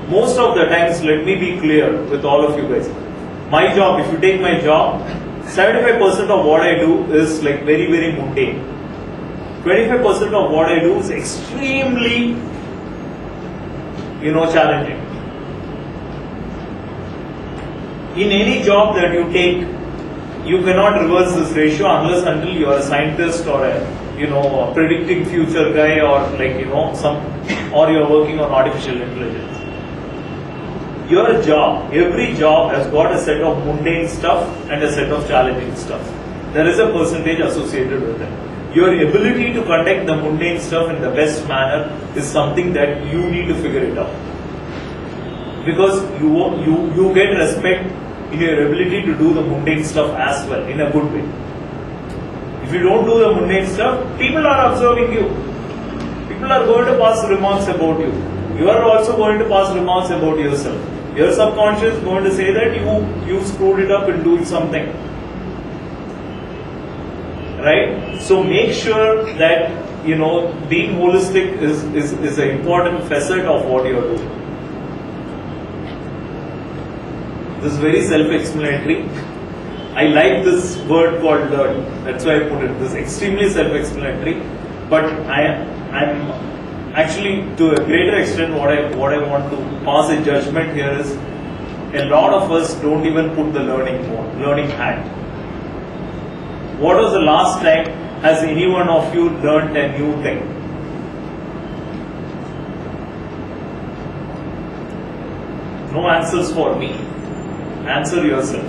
most of the times, let me be clear with all of you guys. My job, if you take my job, 75% of what I do is like very, very mundane. 25% of what I do is extremely, challenging. In any job that you take, you cannot reverse this ratio unless until you are a scientist or a predicting future guy or or you are working on artificial intelligence. Your job, every job has got a set of mundane stuff and a set of challenging stuff. There is a percentage associated with it. Your ability to conduct the mundane stuff in the best manner is something that you need to figure it out. Because you get respect in your ability to do the mundane stuff as well, in a good way. If you don't do the mundane stuff, people are observing you. People are going to pass remarks about you. You are also going to pass remarks about yourself. Your subconscious is going to say that you screwed it up in doing something. Right? So make sure that being holistic is an important facet of what you are doing. This is very self-explanatory. I like this word called learn. That's why I put it. This is extremely self-explanatory. But I'm actually, to a greater extent, what I want to pass a judgment here is, a lot of us don't even put the learning hat. What was the last time has any one of you learned a new thing? No answers for me. Answer yourself.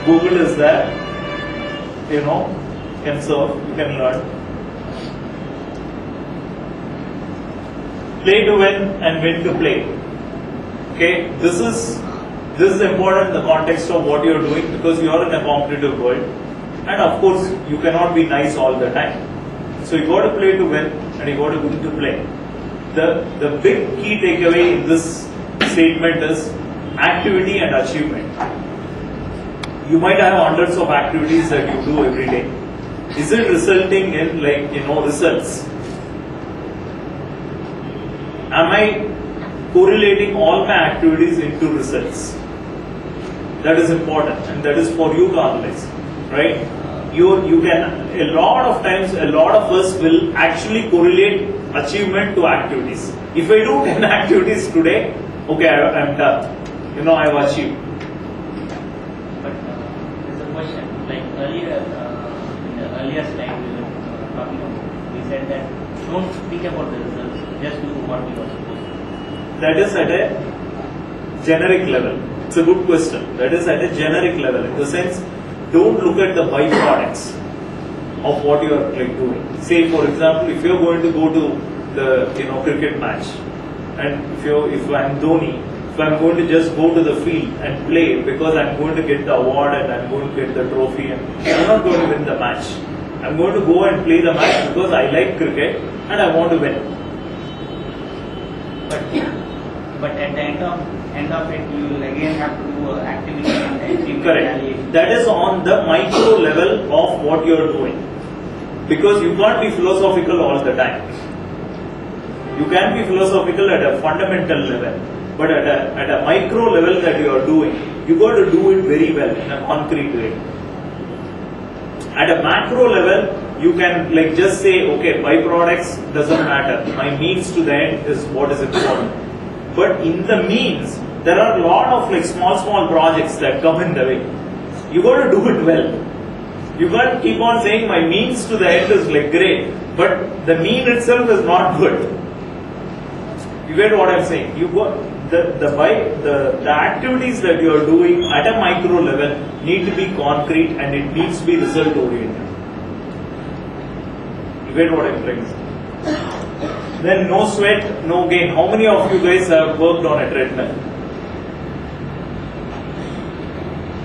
Google is there. Can serve, you can learn. Play to win and win to play. Okay, this is important in the context of what you are doing, because you are in a competitive world, and of course you cannot be nice all the time. So you got to play to win and you got to win to play. The big key takeaway in this statement is activity and achievement. You might have hundreds of activities that you do every day. Is it resulting in results? Am I correlating all my activities into results? That is important, and that is for you to analyze, right? You can, a lot of times, a lot of us will actually correlate achievement to activities. If I do 10 activities today, okay, I'm done. I've achieved. But there's a question, like earlier, in the earlier slide we were talking about, we said that don't speak about the results, just do what you are supposed to. That is at a generic level. It's a good question. That is at a generic level, in the sense, don't look at the byproducts of what you are doing. Say, for example, if you are going to go to the cricket match, and if I'm Dhoni, if I'm going to just go to the field and play because I'm going to get the award and I'm going to get the trophy, and I'm not going to win the match. I'm going to go and play the match because I like cricket and I want to win. But at the end of it, you will again have to do activity and achievement. Correct. That is on the micro level of what you are doing. Because you can't be philosophical all the time. You can be philosophical at a fundamental level, but at a micro level that you are doing, you got to do it very well in a concrete way. At a macro level, you can just say, okay, byproducts doesn't matter. My means to the end is what is important. But in the means, there are a lot of small projects that come in the way. You got to do it well. You can't keep on saying my means to the end is great, but the mean itself is not good. You get what I'm saying? You got the activities that you are doing at a micro level need to be concrete and it needs to be result oriented. You get what I'm trying to say? Then no sweat, no gain. How many of you guys have worked on a treadmill?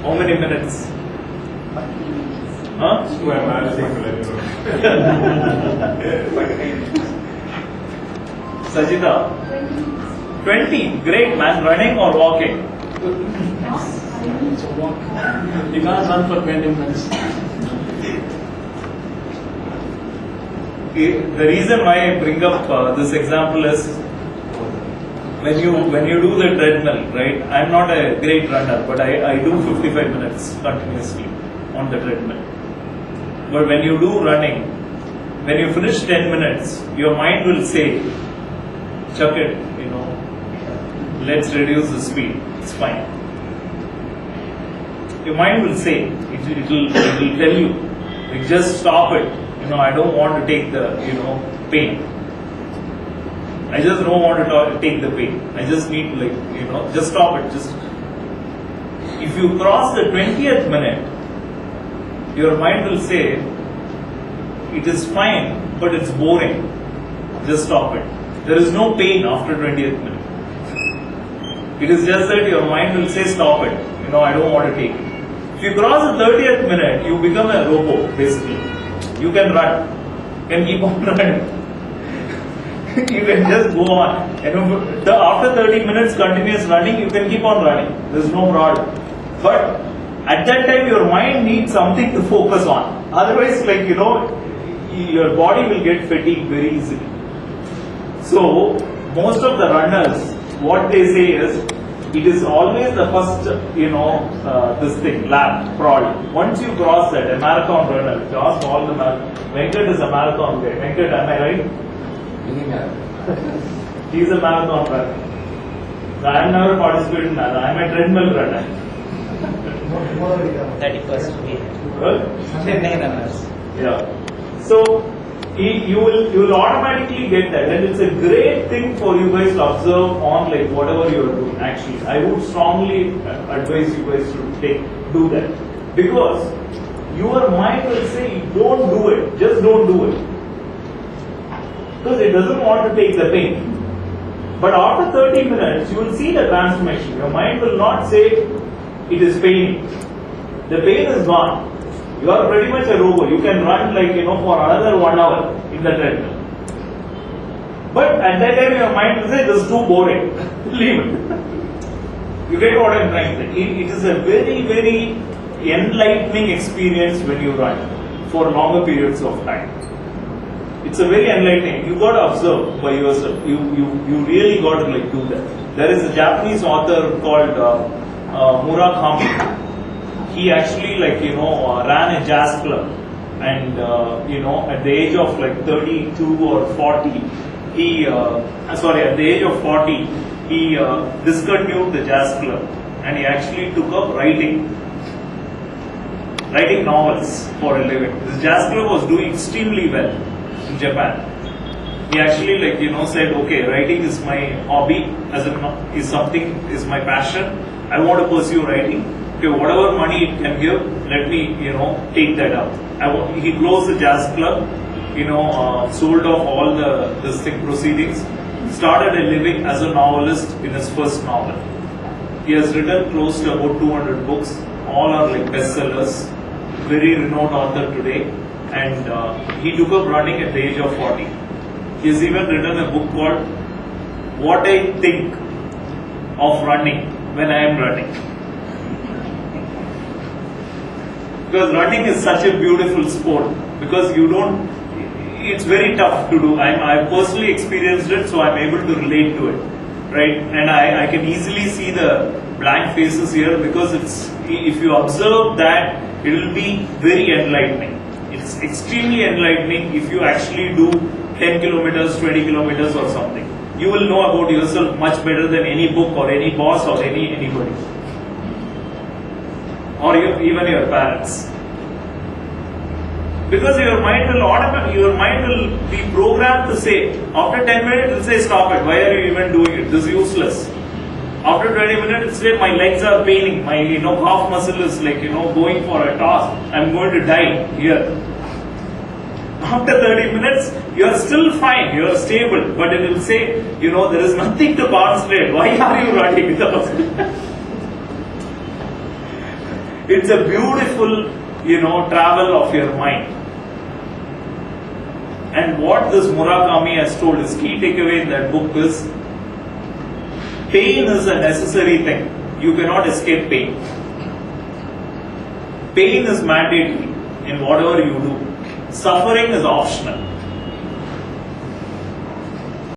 How many minutes? Huh? Sajida? 20. Great, man. Running or walking? You can't run for 20 minutes. the reason why I bring up this example is when you do the treadmill, right? I'm not a great runner, but I do 55 minutes continuously on the treadmill. But when you do running, when you finish 10 minutes, your mind will say, chuck it, let's reduce the speed, it's fine. Your mind will say, it will tell you, like, just stop it, I don't want to take the, pain. I just don't want to take the pain. I just need to just stop it. If you cross the 20th minute, your mind will say, it is fine, but it's boring. Just stop it. There is no pain after 20th minute. It is just that your mind will say, stop it. I don't want to take it. If you cross the 30th minute, you become a robot, basically. You can run. You can keep on running. You can just go on. After 30 minutes continuous running, you can keep on running. There is no problem. But at that time, your mind needs something to focus on. Otherwise, your body will get fatigued very easily. So, most of the runners, what they say is, it is always the first, this thing, lap, crawl. Once you cross that, a marathon runner, you ask all the Venkat is a marathon guy. Venkat, am I right? He is a marathon runner. I have never participated in that. I am a treadmill runner. 31st we Well, runners. Yeah. So you will automatically get that, and it's a great thing for you guys to observe on whatever you are doing. Actually, I would strongly advise you guys to do that, because your mind will say, don't do it, just don't do it, because it doesn't want to take the pain. But after 30 minutes, you will see the transformation. Your mind will not say it is paining. The pain is gone. You are pretty much a robot. You can run for another 1 hour in the treadmill. But at that time your mind will say, this is too boring. Leave it. You get what I am trying to say. It is a very, very enlightening experience when you run for longer periods of time. It's a very enlightening. You got to observe by yourself. You really got to do that. There is a Japanese author called Murakami. He actually ran a jazz club, and at the age of 32 or 40, at the age of 40, he discontinued the jazz club, and he actually took up writing novels for a living. This jazz club was doing extremely well in Japan. He actually said, okay, writing is my hobby, is my passion. I want to pursue writing. Okay, whatever money it can give, let me, take that up. He closed the jazz club, sold off all the proceedings, started a living as a novelist in his first novel. He has written close to about 200 books, all are bestsellers, very renowned author today, and he took up running at the age of 40. He has even written a book called What I Think of Running When I Am Running. Because running is such a beautiful sport, because it's very tough to do. I've personally experienced it, so I'm able to relate to it, right? And I can easily see the blank faces here, because if you observe that, it will be very enlightening. It's extremely enlightening if you actually do 10 kilometers, 20 kilometers or something. You will know about yourself much better than any book or any boss or anybody. Or even your parents, because your mind will be programmed to say, after 10 minutes it will say, stop it, why are you even doing it, this is useless. After 20 minutes it will say, my legs are paining, my calf muscle is going for a toss, I'm going to die here. After 30 minutes you are still fine, you are stable, but it will say, there is nothing to concentrate, why are you running without It's a beautiful, travel of your mind. And what this Murakami has told, his key takeaway in that book is, pain is a necessary thing. You cannot escape pain. Pain is mandatory in whatever you do. Suffering is optional.